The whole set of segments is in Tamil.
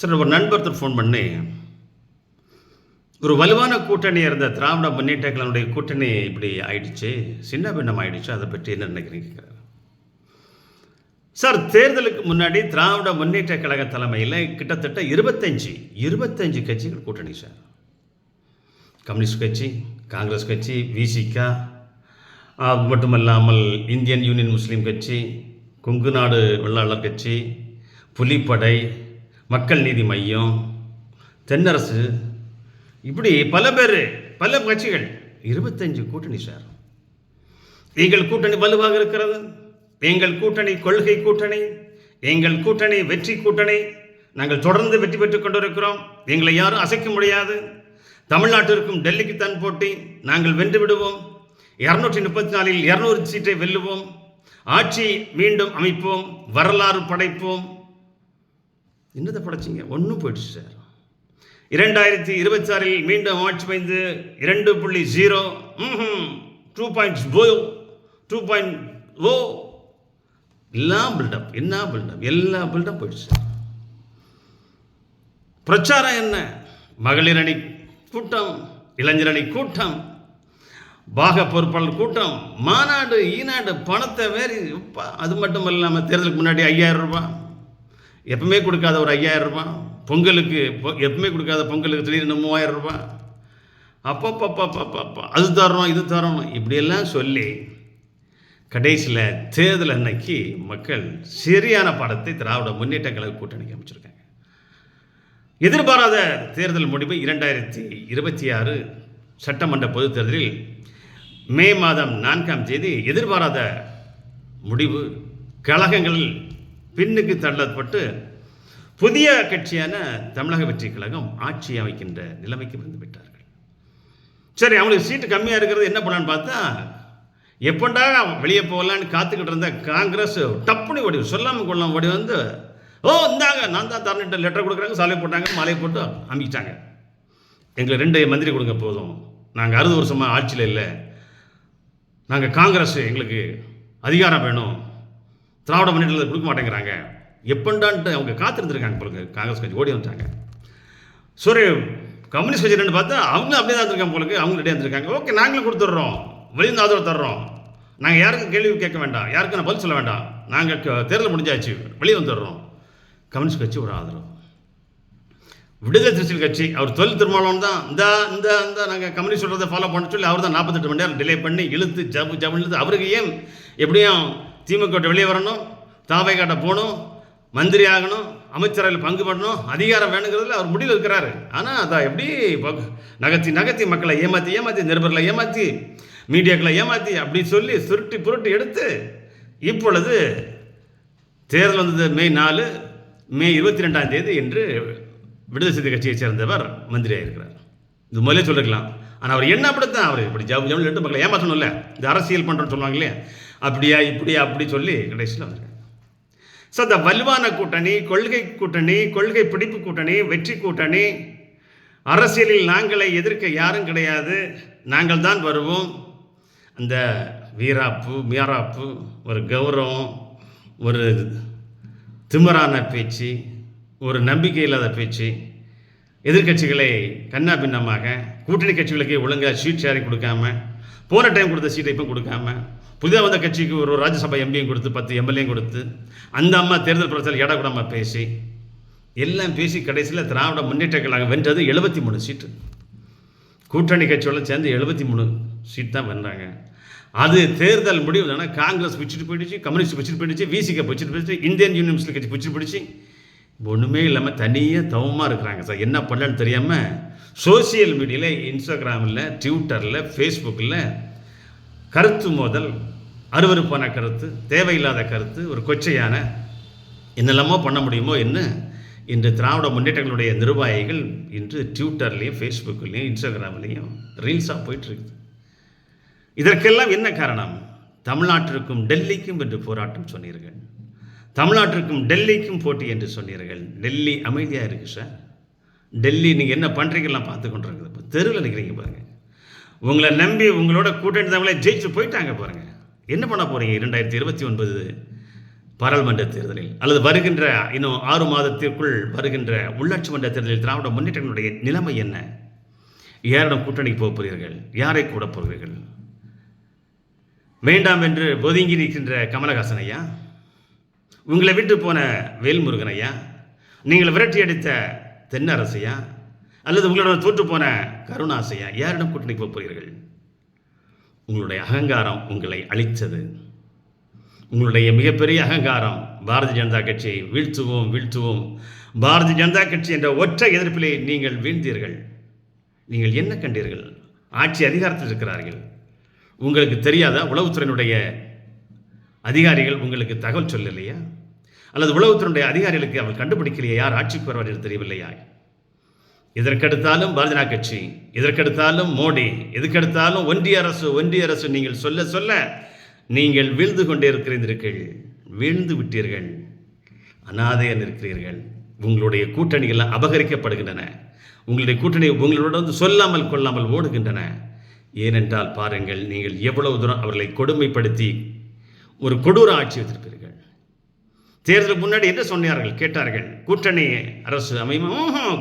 சார் ஒரு நண்பர் ஃபோன் பண்ணி ஒரு வலுவான கூட்டணி இருந்த திராவிட முன்னேற்ற கழகங்களுடைய கூட்டணி இப்படி ஆயிடுச்சு, சின்ன பின்னம் ஆயிடுச்சு, அதை பற்றி என்ன நினைக்கிறீங்க கேட்குறாரு. சார் தேர்தலுக்கு முன்னாடி திராவிட முன்னேற்ற கழக தலைமையில் கிட்டத்தட்ட 25 கட்சிகள் கூட்டணி சார். கம்யூனிஸ்ட் கட்சி, காங்கிரஸ் கட்சி, விசிகா, அது மட்டுமல்லாமல் இந்தியன் யூனியன் முஸ்லீம் கட்சி, கொங்கு நாடு வெள்ளாளர் கட்சி, புலிப்படை, மக்கள் நீதி மையம், தென்னரசு, இப்படி பல பேர், பல கட்சிகள், 25 கூட்டணி சார். எங்கள் கூட்டணி வலுவாக இருக்கிறது, எங்கள் கூட்டணி கொள்கை கூட்டணி, எங்கள் கூட்டணி வெற்றி கூட்டணி, நாங்கள் தொடர்ந்து வெற்றி பெற்றுக் கொண்டிருக்கிறோம், எங்களை யாரும் அசைக்க முடியாது, தமிழ்நாட்டிற்கும் டெல்லிக்கு தான் போட்டி, நாங்கள் வென்று விடுவோம், 234 200 சீட்டை வெல்லுவோம், ஆட்சி மீண்டும் அமைப்போம், வரலாறு படைப்போம். என்னதை படைச்சிங்க? ஒன்றும் போயிடுச்சு சார். 2026 மீண்டும் ஆட்சி வைந்து 2.0 2.0 எல்லாம் பில்டப், என்ன பில்டப், எல்லா பில்டப் போயிடுச்சு. பிரச்சாரம் என்ன? மகளிர் அணி கூட்டம், இளைஞர் அணி கூட்டம், பாக பொறுப்பாளர் கூட்டம், மாநாடு, ஈநாடு, பணத்தை வேறு. அது மட்டும் இல்லாமல் தேர்தலுக்கு முன்னாடி 5000 ரூபாய், எப்பவுமே கொடுக்காத ஒரு 5000 ரூபாய், பொங்கலுக்கு எப்பவுமே கொடுக்காத பொங்கலுக்கு திடீர்னு 3000 ரூபாய், அப்பப்பப்பப்பப்பா அது தரணும் இது தரணும், இப்படியெல்லாம் சொல்லி கடைசியில் தேர்தல் அன்னைக்கு மக்கள் சரியான படத்தை திராவிட முன்னேற்ற கழக கூட்டணிக்கு அமைச்சிருக்காங்க. எதிர்பாராத தேர்தல் முடிவு 2026 சட்டமன்ற பொதுத் தேர்தலில் மே மாதம் 4ஆம் தேதி எதிர்பாராத முடிவு. கழகங்களில் பின்னுக்கு தள்ளப்பட்டு புதிய கட்சியான தமிழக வெற்றி கழகம் ஆட்சி அமைக்கின்ற நிலைமைக்கு வந்து விட்டார்கள். சரி, அவங்களுக்கு சீட்டு கம்மியாக இருக்கிறது என்ன பண்ணான்னு பார்த்தா, எப்பண்டா வெளியே போகலான்னு காத்துக்கிட்டு இருந்த காங்கிரஸ் டப்புனி ஓடி, சொல்லாமல் கொள்ளாமல் ஓடி வந்து, இந்தாங்க நான் தான் தரணிட்ட லெட்டர் கொடுக்குறாங்க, சாலை போட்டாங்க, மாலை போட்டு அமைக்கிட்டாங்க. எங்களுக்கு 2 மந்திரி கொடுங்க போதும், நாங்கள் 60 வருஷமாக ஆட்சியில் இல்லை, நாங்கள் காங்கிரஸ் எங்களுக்கு அதிகாரம் வேணும், திராவிட முன்னேற்றத்தை கொடுக்க மாட்டேங்கிறாங்க, எப்பண்டான்ட்டு அவங்க காத்திருந்துருக்காங்க. போலுங்க காங்கிரஸ் கட்சி ஓடி வந்துட்டாங்க. சரி, கம்யூனிஸ்ட் கட்சி ரெண்டு பார்த்தா அவங்க அப்படியே தான் இருந்திருக்காங்க போலுக்கு, அவங்க ரெடியாக இருந்திருக்காங்க. ஓகே, நாங்களும் கொடுத்துட்றோம், வெளியிருந்து ஆதரவு தர்றோம், நாங்கள் யாருக்கும் கேள்வி கேட்க வேண்டாம், யாருக்கும் நான் பதில் சொல்ல வேண்டாம், நாங்கள் தேர்தல் முடிஞ்சாச்சு, வெளியே வந்துடுறோம். கம்யூனிஸ்ட் கட்சி ஒரு ஆதரவு. விடுதலை சிறுத்தைகள் கட்சி, அவர் தொழில் திருமாவளவன் தான் இந்த நாங்கள் கம்யூனிஸ்ட் சொல்கிறத ஃபாலோ பண்ண சொல்லி அவர் தான் 48 மணி நேரம் டிலே பண்ணி இழுத்து ஜபு இழுத்து, அவருக்கு ஏன் எப்படியும் திமுக வெளியே வரணும், தாவை காட்ட போகணும், மந்திரி ஆகணும், அமைச்சரவையில் பங்கு பண்ணணும், அதிகாரம் வேணுங்கிறதுல அவர் முடிவில் இருக்கிறாரு. ஆனால் அதான் எப்படி நகர்த்தி மக்களை ஏமாற்றி நிருபர்களை ஏமாற்றி மீடியாக்களை ஏமாற்றி அப்படி சொல்லி சுருட்டி புரட்டி எடுத்து இப்பொழுது தேர்தல் வந்தது மே 4, மே 22ஆம் தேதி என்று விடுதலை சிறுத்தை கட்சியை சேர்ந்தவர் மந்திரியாக இருக்கிறார். இது முதலே சொல்லிருக்கலாம். ஆனால் அவர் என்ன அப்படித்தான், அவர் இப்படி ஜவு எடுத்து மக்களை ஏமாற்றணும்ல, இந்த அரசியல் பண்ணுறோன்னு சொல்லுவாங்க இல்லையா, அப்படியா இப்படியா அப்படி சொல்லி கடைசியில் வந்திருக்காங்க. ஸோ இந்த வலுவான கூட்டணி, கொள்கை கூட்டணி, கொள்கை பிடிப்பு கூட்டணி, வெற்றி கூட்டணி, அரசியலில் நாங்களை எதிர்க்க யாரும் கிடையாது, நாங்கள் தான் வருவோம், அந்த வீராப்பு மீராப்பு, ஒரு கௌரவம், ஒரு திமிரான பேச்சு, ஒரு நம்பிக்கை இல்லாத பேச்சு, எதிர்கட்சிகளை கண்ணா பின்னமாக, கூட்டணி கட்சிகளுக்கு ஒழுங்காக சீட் ஷேரிங் கொடுக்காம, போன டைம் கொடுத்த சீட்டை இப்போ கொடுக்காம, புதிதாக வந்த கட்சிக்கு ஒரு ராஜ்யசபா எம்பியும் கொடுத்து 10 எம்எல்ஏயும் கொடுத்து, அந்த அம்மா தேர்தல் பிரச்சாரம் இடக்கூடாமல் பேசி எல்லாம் பேசி கடைசியில் திராவிட முன்னேற்ற கழகம் வென்றது 73 சீட்டு. கூட்டணி கட்சியோட சேர்ந்து 73 சீட் தான் வென்றாங்க. அது தேர்தல் முடிவு தானே. காங்கிரஸ் பிச்சுட்டு போயிடுச்சு, கம்யூனிஸ்ட் பிச்சுட்டு போயிடுச்சு, விசிகா பிச்சுட்டு போயிடுச்சு, இந்தியன் யூனியன் முஸ்லீம் கட்சி பிச்சுட்டு போயிடுச்சு. ஒன்றுமே இல்லாமல் தனியாக தவமாக இருக்கிறாங்க சார். என்ன பண்ணலன்னு தெரியாமல் சோசியல் மீடியாவில், இன்ஸ்டாகிராமில், ட்விட்டரில், ஃபேஸ்புக்கில் கருத்து மோதல், அருவருப்பான கருத்து, தேவையில்லாத கருத்து, ஒரு கொச்சையான என்னெல்லாமோ பண்ண முடியுமோ என்ன இன்று திராவிட முன்னேற்றங்களுடைய நிர்வாகிகள் இன்று ட்விட்டர்லேயும், ஃபேஸ்புக்லேயும், இன்ஸ்டாகிராம்லேயும் ரீல்ஸாக போயிட்டுருக்குது. இதற்கெல்லாம் என்ன காரணம்? தமிழ்நாட்டிற்கும் டெல்லிக்கும் என்று போராட்டம் சொன்னீர்கள், தமிழ்நாட்டிற்கும் டெல்லிக்கும் போட்டி என்று சொன்னீர்கள். டெல்லி அமைதியாக இருக்குது சார். டெல்லி நீங்கள் என்ன பண்ணுறீங்கலாம் பார்த்து கொண்டு இருக்குது. இப்போ தெருவில் நிற்கிறீங்க பாருங்கள். உங்களை நம்பி உங்களோட கூட்டணி தமிழை ஜெயிச்சு போயிட்டாங்க பாருங்கள். என்ன பண்ண போகிறீங்க? 2029 பாராளுமன்ற தேர்தலில் அல்லது வருகின்ற இன்னும் 6 மாதத்திற்குள் வருகின்ற உள்ளாட்சி மன்ற தேர்தலில் திராவிட முன்னேற்றங்களுடைய நிலைமை என்ன? யாரிடம் கூட்டணிக்கு போக போகிறீர்கள்? யாரை கூட போகிறீர்கள்? வேண்டாம் என்று ஒதுங்கி நிற்கின்ற கமலஹாசன் ஐயா, உங்களை விட்டு போன வேல்முருகன் ஐயா, நீங்கள் விரட்டி அடித்த தென்னரசையா, அல்லது உங்களோட தோற்று போன கருணாசையா, யாரிடம் கூட்டணிக்கு போக போகிறீர்கள்? உங்களுடைய அகங்காரம் உங்களை அழித்தது. உங்களுடைய மிகப்பெரிய அகங்காரம் பாரதிய ஜனதா கட்சியை வீழ்த்துவோம் வீழ்த்துவோம், பாரதிய ஜனதா கட்சி என்ற ஒற்றை எதிர்ப்பிலே நீங்கள் வீழ்ந்தீர்கள். நீங்கள் என்ன கண்டீர்கள்? ஆட்சி அதிகாரத்தில் இருக்கிறார்கள். உங்களுக்கு தெரியாதா? உளவுத்துறையினுடைய அதிகாரிகள் உங்களுக்கு தகவல் சொல்லலையா? அல்லது உளவுத்துறையினுடைய அதிகாரிகளுக்கு அவள் கண்டுபிடிக்கலையா யார் ஆட்சிக்கு வருவார் என்று தெரியவில்லையா? இதற்கெடுத்தாலும் பாரதிய ஜனதா கட்சி, இதற்கெடுத்தாலும் மோடி, எதுக்கெடுத்தாலும் ஒன்றிய அரசு நீங்கள் சொல்ல சொல்ல நீங்கள் வீழ்ந்து கொண்டே இருக்கிறீர்கள். வீழ்ந்து விட்டீர்கள், அனாதையாக இருக்கிறீர்கள். உங்களுடைய கூட்டணிகள் அபகரிக்கப்படுகின்றன. உங்களுடைய கூட்டணி உங்களோட சொல்லாமல் கொள்ளாமல் ஓடுகின்றன. ஏனென்றால் பாருங்கள், நீங்கள் எவ்வளவு தூரம் அவர்களை கொடுமைப்படுத்தி ஒரு கொடூர ஆட்சி வைத்திருப்பீர்கள். தேர்தலுக்கு முன்னாடி என்ன சொன்னார்கள்? கேட்டார்கள், கூட்டணி அரசு அமையும்.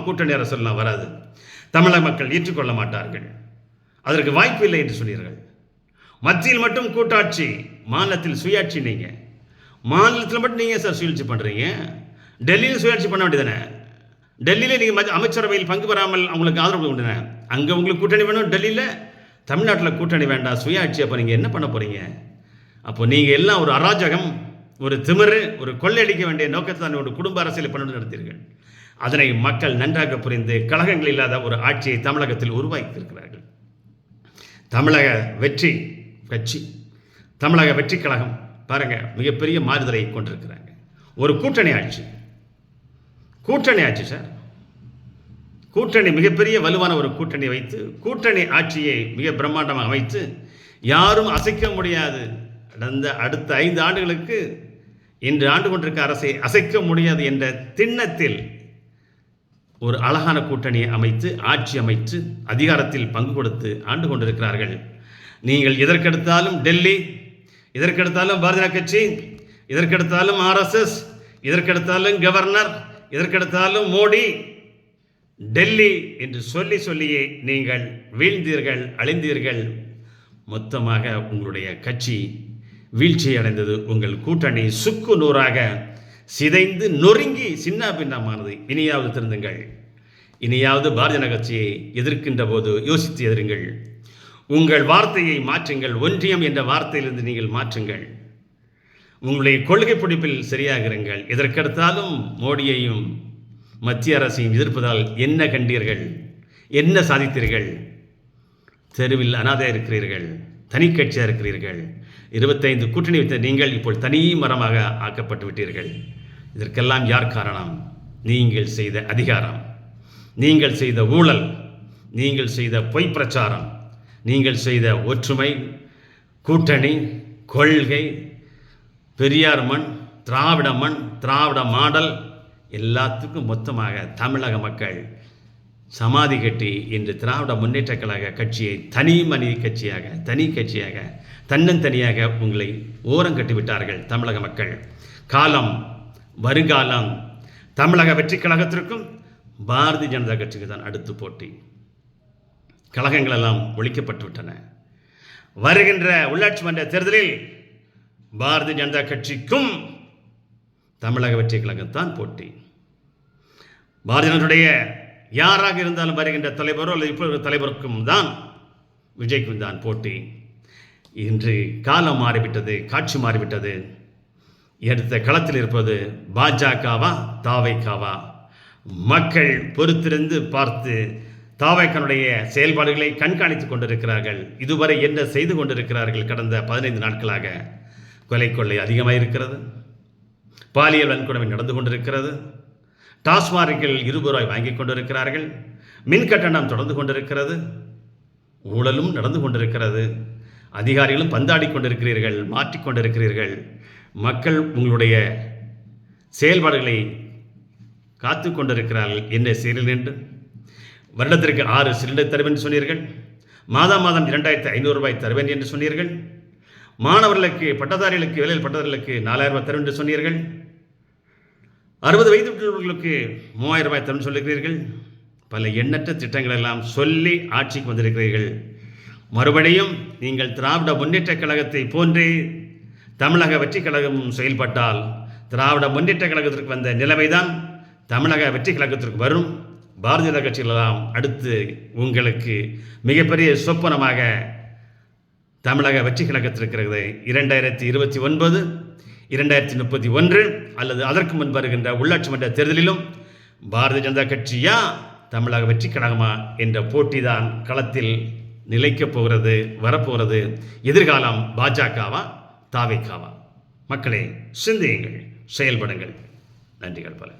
கூட்டணி அரசெல்லாம் வராது, தமிழக மக்கள் ஏற்றுக்கொள்ள மாட்டார்கள், அதற்கு வாய்ப்பு இல்லை என்று சொன்னீர்கள். மத்தியில் மட்டும் கூட்டாட்சி, மாநிலத்தில் சுயாட்சி. நீங்கள் மாநிலத்தில் மட்டும் நீங்கள் சார் சுயாட்சி பண்ணுறீங்க, டெல்லியில் சுயாட்சி பண்ண வேண்டியதானே? டெல்லியில் நீங்கள் அமைச்சரவையில் பங்கு பெறாமல் அவங்களுக்கு ஆதரவு உண்டுன. அங்கே உங்களுக்கு கூட்டணி வேணும், டெல்லியில். தமிழ்நாட்டில் கூட்டணி வேண்டாம், சுயாட்சி. அப்போ நீங்கள் என்ன பண்ண போகிறீங்க? அப்போ நீங்கள் எல்லாம் ஒரு அராஜகம், ஒரு திமிரு, ஒரு கொள்ளையடிக்க வேண்டிய நோக்கத்தான் ஒரு குடும்ப அரசியலை பண்ணி நடத்தீர்கள். அதனை மக்கள் நன்றாக புரிந்து கழகங்கள் இல்லாத ஒரு ஆட்சியை தமிழகத்தில் உருவாக்கி இருக்கிறார்கள். தமிழக வெற்றி கட்சி, தமிழக வெற்றி கழகம் பாருங்க, மிகப்பெரிய மாறுதலை கொண்டிருக்கிறாங்க. ஒரு கூட்டணி ஆட்சி, கூட்டணி ஆட்சி சார், கூட்டணி மிகப்பெரிய வலுவான ஒரு கூட்டணி வைத்து, கூட்டணி ஆட்சியை மிக பிரம்மாண்டமாக அமைத்து, யாரும் அசைக்க முடியாது. அடுத்த 5 ஆண்டுகளுக்கு இன்று ஆண்டு கொண்டிருக்க அரசை அசைக்க முடியாது என்ற திண்ணத்தில் ஒரு அழகான கூட்டணியை அமைத்து, ஆட்சி அமைத்து, அதிகாரத்தில் பங்கு கொடுத்து ஆண்டு கொண்டிருக்கிறார்கள். நீங்கள் இதற்கெடுத்தாலும் டெல்லி, இதற்கெடுத்தாலும் பாரதிய ஜனதா கட்சி, இதற்கெடுத்தாலும் ஆர்எஸ்எஸ், இதற்கெடுத்தாலும் கவர்னர், இதற்கெடுத்தாலும் மோடி, டெல்லி என்று சொல்லி சொல்லியே நீங்கள் வீழ்ந்தீர்கள், அழிந்தீர்கள். மொத்தமாக உங்களுடைய கட்சி வீழ்ச்சி அடைந்தது. உங்கள் கூட்டணி சுக்கு நூறாக சிதைந்து நொறுங்கி சின்ன பின்னமானது. இனியாவது திருந்துங்கள், இனியாவது பாரதிய ஜனதா கட்சியை எதிர்க்கின்ற போது யோசித்து எதிருங்கள். உங்கள் வார்த்தையை மாற்றுங்கள். ஒன்றியம் என்ற வார்த்தையிலிருந்து நீங்கள் மாற்றுங்கள். உங்களுடைய கொள்கை பிடிப்பில் சரியாக இருங்கள். எதற்கெடுத்தாலும் மோடியையும் மத்திய அரசையும் எதிர்ப்பதால் என்ன கண்டீர்கள்? என்ன சாதித்தீர்கள்? தெருவில் அனாதையாக இருக்கிறீர்கள், தனி கட்சியாக இருக்கிறீர்கள். 25 கூட்டணி வைத்த நீங்கள் இப்போ தனி மரமாக ஆக்கப்பட்டு விட்டீர்கள். இதற்கெல்லாம் யார் காரணம்? நீங்கள் செய்த அதிகாரம், நீங்கள் செய்த ஊழல், நீங்கள் செய்த பொய் பிரச்சாரம், நீங்கள் செய்த ஒற்றுமை, கூட்டணி, கொள்கை, பெரியார் மண், திராவிட மண், திராவிட மாடல், எல்லாத்துக்கும் மொத்தமாக தமிழக மக்கள் சமாதி கட்டி இன்று திராவிட முன்னேற்ற கழக கட்சியை தனி கட்சியாக தன்னந்தனியாக உங்களை ஓரங்கட்டி விட்டார்கள் தமிழக மக்கள். காலம், வருங்காலம் தமிழக வெற்றி கழகத்திற்கும் பாரதிய ஜனதா கட்சிக்கு தான் அடுத்து போட்டி. கழகங்களெல்லாம் ஒழிக்கப்பட்டு விட்டன. வருகின்ற உள்ளாட்சி மன்ற தேர்தலில் பாரதிய ஜனதா கட்சிக்கும் தமிழக வெற்றி கழகத்தான் போட்டி. பாரதிய ஜனதாவுடைய யாராக இருந்தாலும் வருகின்ற தலைவரோ அல்லது இப்போ தலைவருக்கும் தான், விஜய்க்கும் தான் போட்டி. இன்று காலம் மாறிவிட்டது, காட்சி மாறிவிட்டது. எடுத்த களத்தில் இருப்பது பாஜகவா தாவைக்காவா? மக்கள் பொறுத்திருந்து பார்த்து தாவைக்கனுடைய செயல்பாடுகளை கண்காணித்துக் கொண்டிருக்கிறார்கள். இதுவரை என்ன செய்து கொண்டிருக்கிறார்கள்? கடந்த 15 நாட்களாக கொலை கொள்ளை அதிகமாக இருக்கிறது, பாலியல் வன்கொடுமை நடந்து கொண்டிருக்கிறது, டாஸ்மார்க்கில் ரூபாய் வாங்கிக் கொண்டிருக்கிறார்கள், மின் கட்டணம் தொடர்ந்து கொண்டிருக்கிறது, ஊழலும் நடந்து கொண்டிருக்கிறது, அதிகாரிகளும் பந்தாடி கொண்டிருக்கிறீர்கள், மாற்றிக்கொண்டிருக்கிறீர்கள். மக்கள் உங்களுடைய செயல்பாடுகளை காத்து கொண்டிருக்கிறார்கள். என்ன செய்கிறீர்கள் என்று வருடத்திற்கு 6 சிலிண்டர் தருவேன் என்று சொன்னீர்கள். மாதம் 2500 ரூபாய் தருவேன் என்று சொன்னீர்கள். மாணவர்களுக்கு பட்டதாரிகளுக்கு வேலையில் பட்டதாரிகளுக்கு 4000 ரூபாய் தரும் என்று சொன்னீர்கள். 60 வயது உள்ளவர்களுக்கு 3000 ரூபாய் தரும் சொல்லுகிறீர்கள். பல எண்ணற்ற திட்டங்கள் எல்லாம் சொல்லி ஆட்சிக்கு வந்திருக்கிறீர்கள். மறுபடியும் நீங்கள் திராவிட முன்னேற்றக் கழகத்தை போன்றே தமிழக வெற்றிக் கழகமும் செயல்பட்டால் திராவிட முன்னேற்றக் கழகத்திற்கு வந்த நிலைமைதான் தமிழக வெற்றிக் கழகத்திற்கு வரும். பாரதிய ஜனதா கட்சிகளெல்லாம் அடுத்து உங்களுக்கு மிகப்பெரிய சொப்பனமாக தமிழக வெற்றிக் கழகத்திற்கிறது 2029, 2031 அல்லது அதற்கு முன் வருகின்ற உள்ளாட்சி மன்ற தேர்தலிலும் பாரதிய ஜனதா கட்சியா தமிழக வெற்றிக் கழகமா என்ற போட்டிதான் களத்தில் நிலைக்கப் போகிறது, வரப்போகிறது. எதிர்காலம் பாஜகவா தாவேகாவா? மக்களே, சிந்தியுங்கள், செயல்படுங்கள். நன்றிகள் பல.